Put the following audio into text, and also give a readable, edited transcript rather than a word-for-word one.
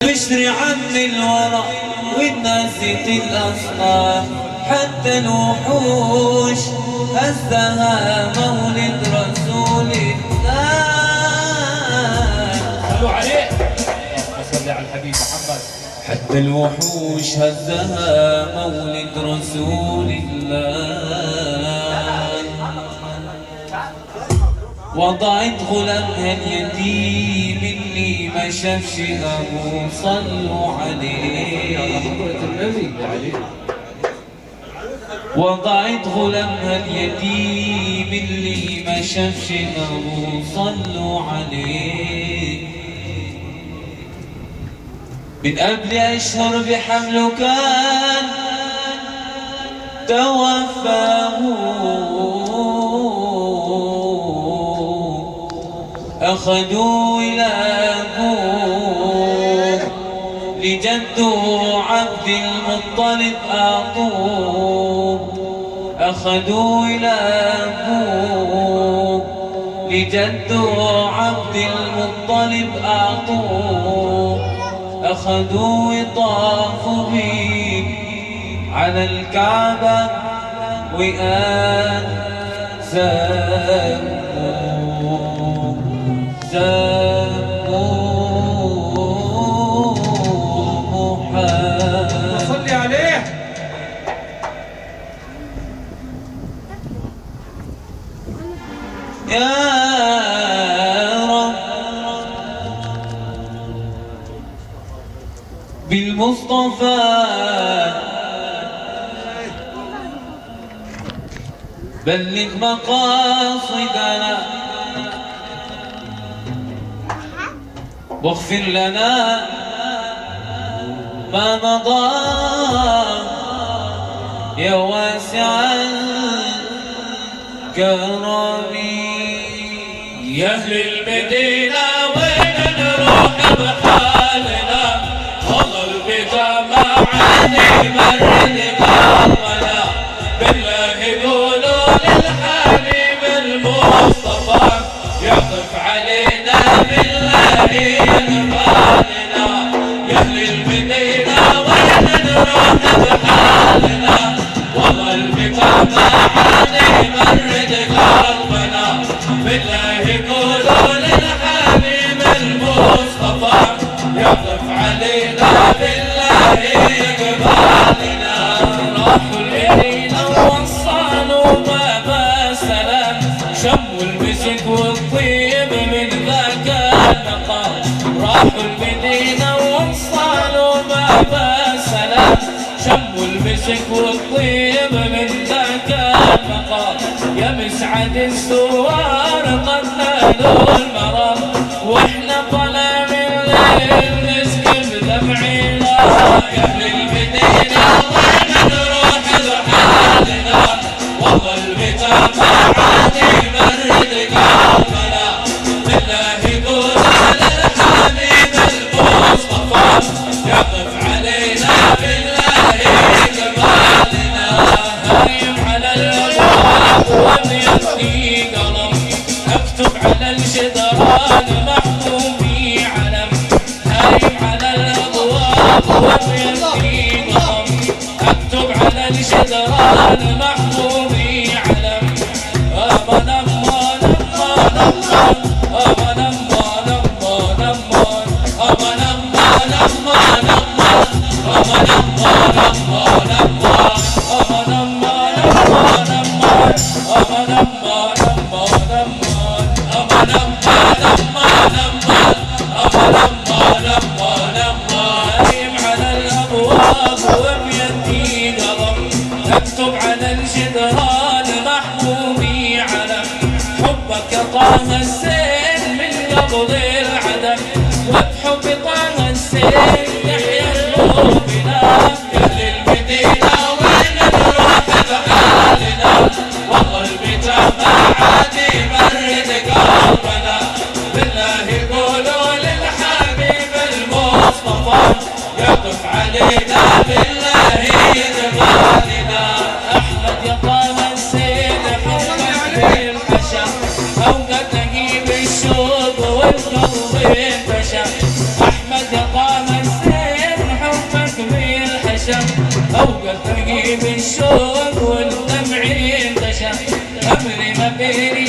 بشري عم الورى والناس الأصحاب حتى الوحوش هزها مولد رسول الله. صلوا عليه وصلي على الحبيب محمد. حتى الوحوش هزها مولد رسول الله. وضعت غلامها اليتيم اللي ما شافش ابوه صلوا عليه. وضعت غلامها اليتيم اللي ما شافش ابوه صلوا عليه. من قبل اشهر بحمله كان توفاه، أخذوا إلى أبوه لجده عبد المطلب أعطوه. أخذوا إلى أبوه لجده عبد المطلب أعطوه. أخذوا يطافوا به على الكعبة وآذوا صلي عليه. يا رب بالمصطفى بلغ مقاصدنا واغفر لنا ما مضى يا واسع الكرم. يا أهل المدينة وين نروح بحالنا؟ والله بجماعتي مرد قلبنا. بالله قولوا للحبيب المصطفى يعطف علينا بالله يقبلنا. يا أهل المدينة وين نروح بحالنا؟ والله بجماعتي مرد قلبنا. بالله قولوا للحبيب المصطفى يعطف علينا بالله يقبلنا. راحوا المدينة ووصلوا باب السلام شموا المسك والطيب من ذاك المقام. راحوا المدينة ووصلوا باب السلام شموا المسك والطيب من ذاك المقام. يا مسعد السوار قد نالوا المرام واحنا طالع من الليل نسكب دمعنا. يا اهل المدينة وين نروح بحالنا؟ والله البجماعتي مرد قلبنا. بالله قولوا للحبيب المصطفى يعطف علينا بالله يقبلنا. هايم على الابواب وبيدي قلم اكتب على الجدران محكومي علم. هايم على الابواب وبيدي قلم اكتب على الجدران محكومي علم. أمان أمان أمان أمان أمان أمان أمان أمان أمان أمان أمان اكتب على الجدران محكومي علم. حبك يا طه السين من قبل العدم وبحب طه السين يحيا قلوبنا. يا اهل المدينة وين نروح بحالنا؟ والله البجماعتي مرد قلبنا. بالله قولوا للحبيب المصطفى يعطف علينا بالله يقبلنا. احمد يا طه السين حبك بالحشا اوقات نجيب الشوق والقلب انتشى. احمد يا طه السين اوقف ترقيب الشوق والدمع انتشى امري ما بيني